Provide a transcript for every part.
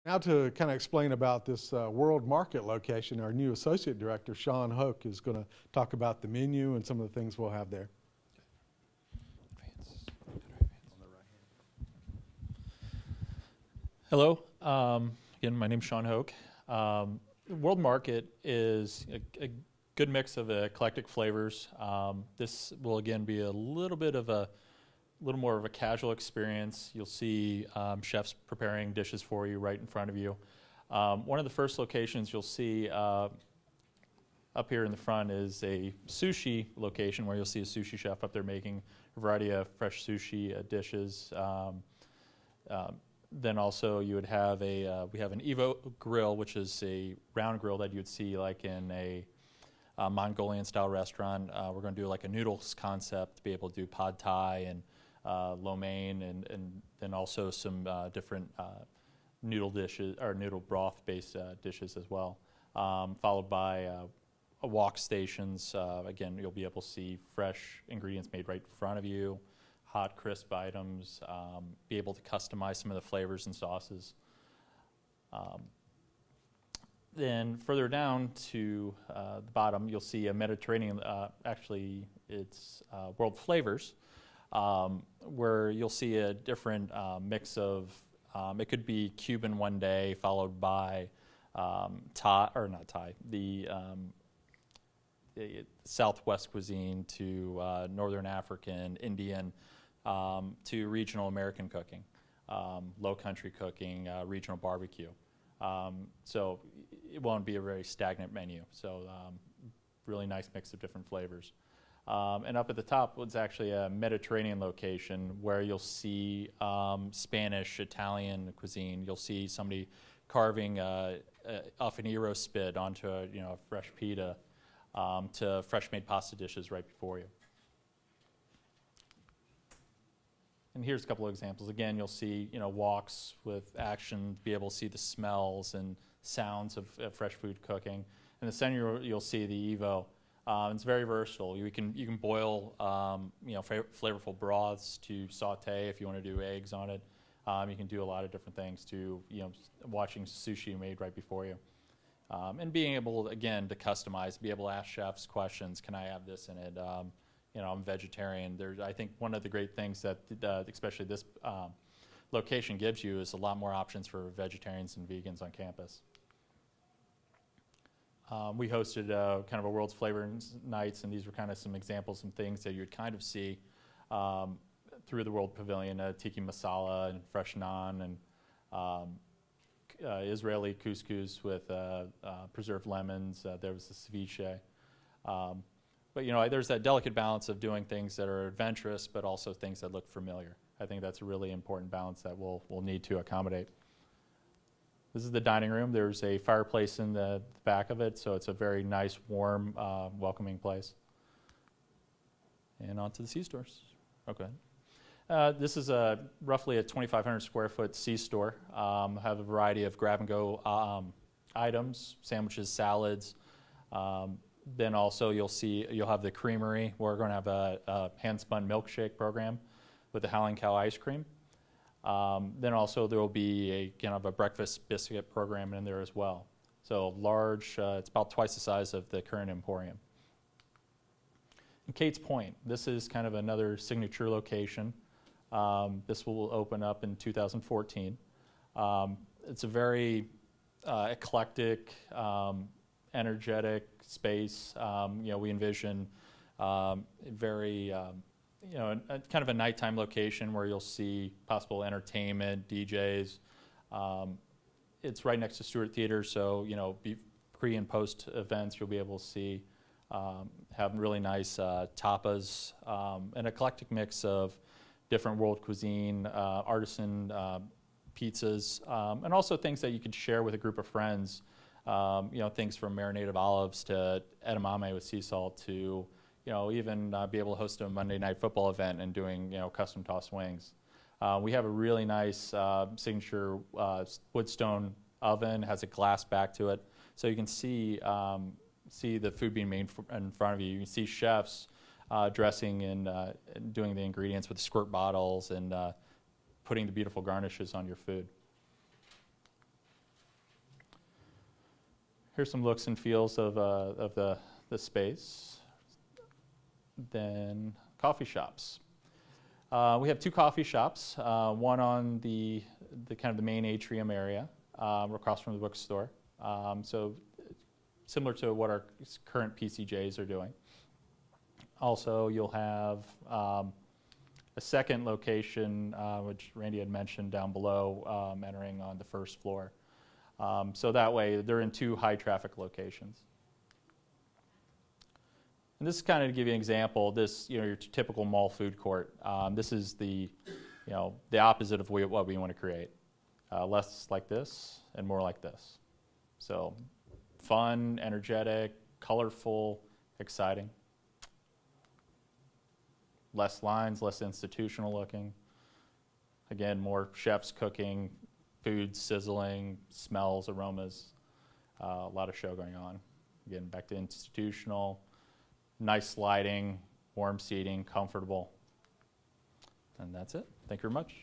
Now to kind of explain about this World Market location, our new Associate Director, Sean Hoke, is going to talk about the menu and some of the things we'll have there. Hello. Again, my name's Sean Hoke. World Market is a good mix of eclectic flavors. This will again be a little more of a casual experience. You'll see chefs preparing dishes for you right in front of you. One of the first locations you'll see up here in the front is a sushi location where you'll see a sushi chef up there making a variety of fresh sushi dishes. Then also you would have we have an Evo grill, which is a round grill that you would see like in a Mongolian style restaurant. We're going to do like a noodles concept to be able to do pad thai and lo mein, and then also some different noodle dishes or noodle broth based dishes as well, followed by wok stations. Again, you'll be able to see fresh ingredients made right in front of you, hot, crisp items, be able to customize some of the flavors and sauces. Then further down to the bottom, you'll see a Mediterranean, actually it's World Flavors, where you'll see a different mix of, it could be Cuban one day, followed by the Southwest cuisine to Northern African, Indian, to regional American cooking, low country cooking, regional barbecue. So it won't be a very stagnant menu. So really nice mix of different flavors. And up at the top was actually a Mediterranean location where you'll see Spanish, Italian cuisine. You'll see somebody carving off an gyro spit onto a fresh pita, to fresh made pasta dishes right before you. And here's a couple of examples. Again, you'll see walks with action, be able to see the smells and sounds of fresh food cooking. In the center, you'll see the Evo. It's very versatile. You can boil flavorful broths to saute if you want to do eggs on it. You can do a lot of different things to watching sushi made right before you. And being able, again, to customize, be able to ask chefs questions. Can I have this in it? I'm vegetarian. I think one of the great things that especially this location gives you is a lot more options for vegetarians and vegans on campus. We hosted kind of a World's Flavor Nights, and these were kind of some examples and things that you'd kind of see through the World Pavilion, tiki masala and fresh naan, and Israeli couscous with preserved lemons. There was the ceviche. But there's that delicate balance of doing things that are adventurous, but also things that look familiar. I think that's a really important balance that we'll need to accommodate. This is the dining room. There's a fireplace in the back of it, so it's a very nice, warm, welcoming place. And on to the C-stores. Okay. This is roughly a 2,500 square foot C-store. Have a variety of grab-and-go items, sandwiches, salads. Then also you'll have the creamery. We're going to have a hand-spun milkshake program with the Howling Cow ice cream. Then also there will be a kind of a breakfast biscuit program in there as well. So large, it's about twice the size of the current Emporium. In Kate's Point, this is kind of another signature location. This will open up in 2014. It's a very eclectic, energetic space. We envision very kind of a nighttime location where you'll see possible entertainment, DJs. It's right next to Stewart Theater, so pre and post events you'll be able to see. Have really nice tapas, an eclectic mix of different world cuisine, artisan pizzas, and also things that you could share with a group of friends. Things from marinated olives to edamame with sea salt to, even be able to host a Monday night football event and doing, custom tossed wings. We have a really nice signature woodstone oven, has a glass back to it, so you can see the food being made in front of you. You can see chefs dressing and doing the ingredients with squirt bottles and putting the beautiful garnishes on your food. Here's some looks and feels of the space. Then coffee shops. We have 2 coffee shops, one on the kind of the main atrium area, across from the bookstore. So similar to what our current PCJs are doing. Also, you'll have a second location, which Randy had mentioned down below, entering on the first floor. So that way, they're in 2 high-traffic locations. And this is kind of to give you an example. This, your typical mall food court. This is the opposite of what we want to create. Less like this and more like this. So, fun, energetic, colorful, exciting. Less lines, less institutional looking. Again, more chefs cooking, food sizzling, smells, aromas. A lot of show going on. Again, back to institutional. Nice lighting, warm seating, comfortable. And that's it. Thank you very much.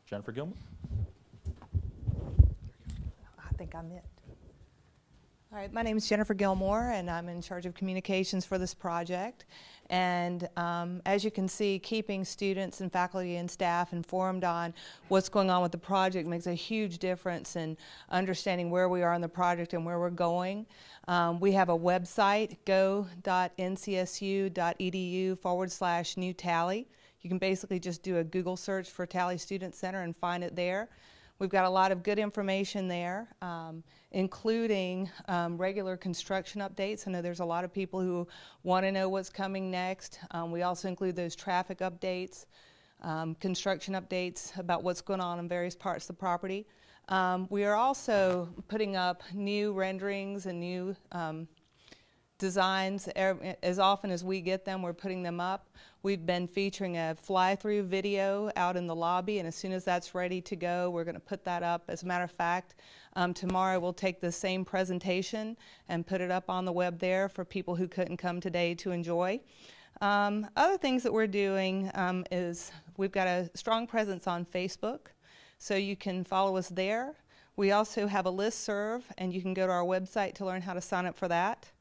Jennifer Gilmore. I think I'm it. All right, my name is Jennifer Gilmore, and I'm in charge of communications for this project. And as you can see, keeping students and faculty and staff informed on what's going on with the project makes a huge difference in understanding where we are in the project and where we're going. We have a website, go.ncsu.edu/new Talley. You can basically just do a Google search for Talley Student Center and find it there. We've got a lot of good information there, including regular construction updates. I know there's a lot of people who want to know what's coming next. We also include those traffic updates, construction updates about what's going on in various parts of the property. We are also putting up new renderings and new designs. As often as we get them, we're putting them up. We've been featuring a fly-through video out in the lobby, and as soon as that's ready to go, we're going to put that up. As a matter of fact, tomorrow we'll take the same presentation and put it up on the web there for people who couldn't come today to enjoy. Other things that we're doing is we've got a strong presence on Facebook, so you can follow us there. We also have a listserv, and you can go to our website to learn how to sign up for that.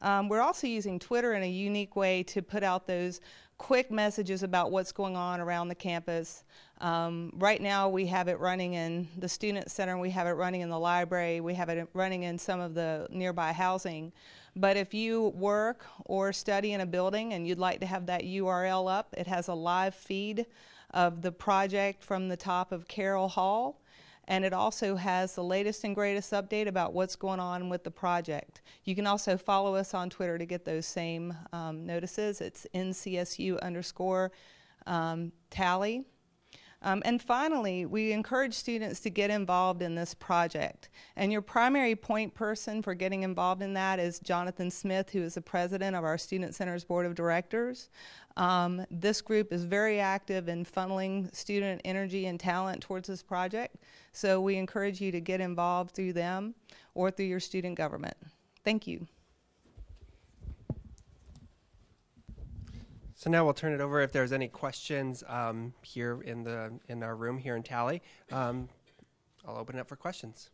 We're also using Twitter in a unique way to put out those quick messages about what's going on around the campus. Right now we have it running in the Student Center, we have it running in the library, we have it running in some of the nearby housing. But if you work or study in a building and you'd like to have that URL up, it has a live feed of the project from the top of Carroll Hall. And it also has the latest and greatest update about what's going on with the project. You can also follow us on Twitter to get those same notices. It's NCSU_Talley. And finally, we encourage students to get involved in this project. And your primary point person for getting involved in that is Jonathan Smith, who is the president of our Student Center's Board of Directors. This group is very active in funneling student energy and talent towards this project. So we encourage you to get involved through them or through your student government. Thank you. So now we'll turn it over if there's any questions here in our room here in Talley. I'll open it up for questions.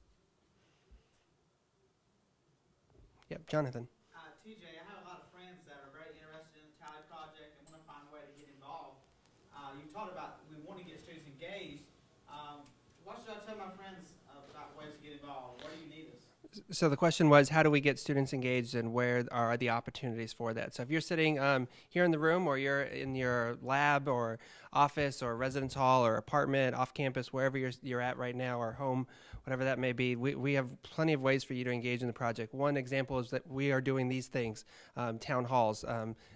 Yep, Jonathan. TJ, I have a lot of friends that are very interested in the Talley project and want to find a way to get involved. You talked about we want to get students engaged. What should I tell my friends about ways to get involved? Where do you need us? So the question was, how do we get students engaged and where are the opportunities for that? So if you're sitting here in the room or you're in your lab or office or residence hall or apartment, off campus, wherever you're at right now or home, whatever that may be, we have plenty of ways for you to engage in the project. One example is that we are doing these things, town halls,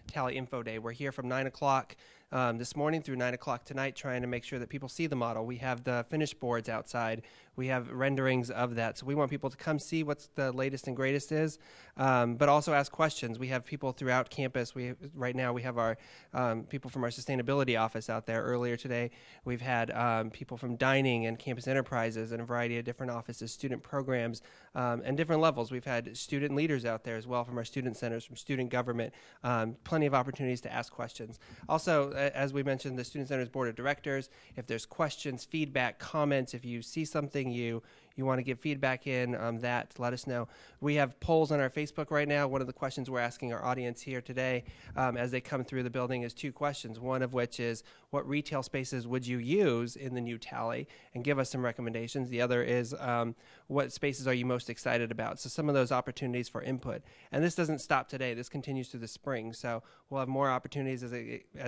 Talley Info Day. We're here from 9 o'clock this morning through 9 o'clock tonight, trying to make sure that people see the model. We have the finished boards outside. We have renderings of that. So we want people to come see what's the latest and greatest is, but also ask questions. We have people throughout campus. Right now we have our people from our sustainability office out there. Earlier today, we've had people from dining and campus enterprises and a variety of different offices, student programs, and different levels. We've had student leaders out there as well from our student centers, from student government. Plenty of opportunities to ask questions. Also, as we mentioned, the Student Center's Board of Directors, if there's questions, feedback, comments, if you see something you you want to give feedback in that, let us know. We have polls on our Facebook right now. One of the questions we're asking our audience here today as they come through the building is 2 questions, one of which is, what retail spaces would you use in the new Talley? And give us some recommendations. The other is, what spaces are you most excited about? So some of those opportunities for input. And this doesn't stop today. This continues through the spring. So we'll have more opportunities as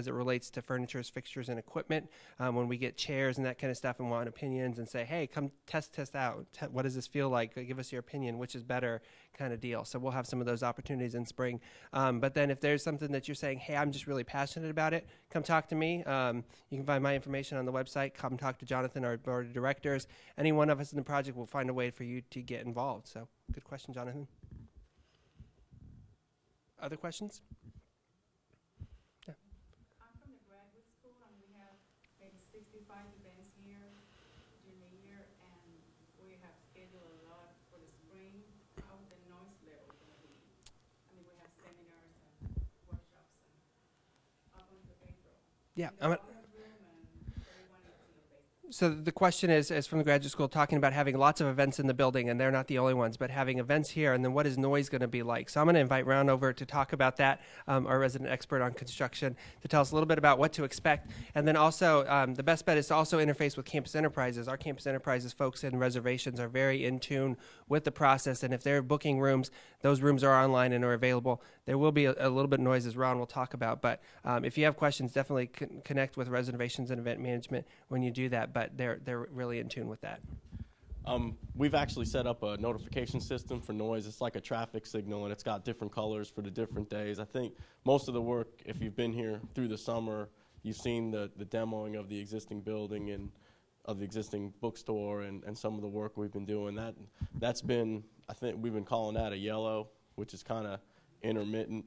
it relates to furniture, fixtures, and equipment. When we get chairs and that kind of stuff and want opinions and say, hey, come test out. What does this feel like? Give us your opinion. Which is better, kind of deal. So we'll have some of those opportunities in spring. But then if there's something that you're saying, hey, I'm just really passionate about it, come talk to me. You can find my information on the website. Come talk to Jonathan, our board of directors. Any one of us in the project will find a way for you to get involved. So good question, Jonathan. Other questions? Yeah. I'm from the graduate school, and we have maybe 65 events here during the year, and we have scheduled a lot for the spring. How the noise level going to be? I mean, we have seminars and workshops and up until April. Yeah. So the question is from the graduate school, talking about having lots of events in the building, and they're not the only ones, but having events here, and then what is noise going to be like? So I'm going to invite Ron over to talk about that, our resident expert on construction, to tell us a little bit about what to expect. And then also, the best bet is to also interface with Campus Enterprises. Our Campus Enterprises folks in reservations are very in tune with the process, and if they're booking rooms, those rooms are online and are available. There will be a little bit of noise, as Ron will talk about, but if you have questions, definitely connect with reservations and event management when you do that. But they're really in tune with that. We've actually set up a notification system for noise. It's like a traffic signal, and it's got different colors for the different days. I think most of the work, if you've been here through the summer, you've seen the demoing of the existing building and of the existing bookstore and some of the work we've been doing. That's been, I think we've been calling that a yellow, which is kind of intermittent.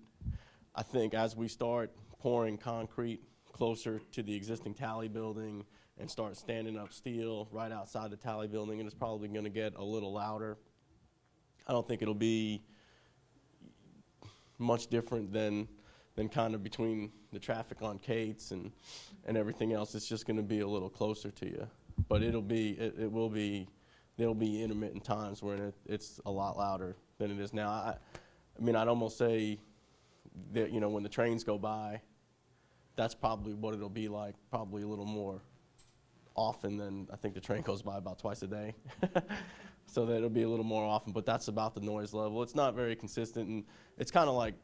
I think as we start pouring concrete closer to the existing Talley building and start standing up steel right outside the Talley building, and it's probably going to get a little louder. I don't think it'll be much different than kind of between the traffic on Cates and everything else. It's just going to be a little closer to you, but there'll be intermittent times where it's a lot louder than it is now. I mean, I'd almost say that, when the trains go by, that's probably what it'll be like, probably a little more often than, I think the train goes by about twice a day. So that it'll be a little more often, but that's about the noise level. It's not very consistent, and it's kind of like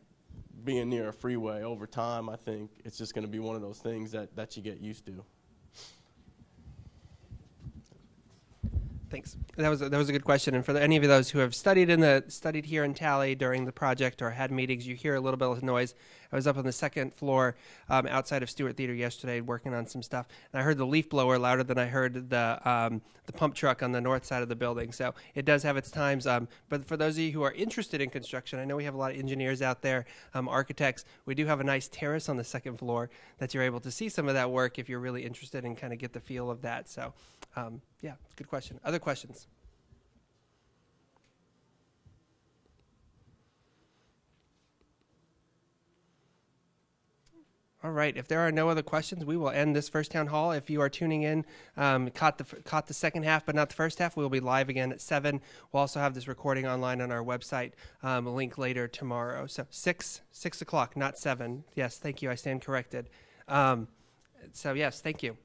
being near a freeway. Over time, I think it's just going to be one of those things that you get used to. Thanks. That was a good question. And for any of those who have studied here in Talley during the project or had meetings, you hear a little bit of noise. I was up on the second floor outside of Stewart Theater yesterday working on some stuff, and I heard the leaf blower louder than I heard the pump truck on the north side of the building. So it does have its times. But for those of you who are interested in construction, I know we have a lot of engineers out there, architects. We do have a nice terrace on the second floor that you're able to see some of that work if you're really interested and kind of get the feel of that. So yeah, good question. Other questions? All right. If there are no other questions, we will end this first town hall. If you are tuning in, caught the second half but not the first half, we will be live again at 7. We'll also have this recording online on our website, a link later tomorrow. So 6 o'clock, not 7. Yes, thank you. I stand corrected. So yes, thank you.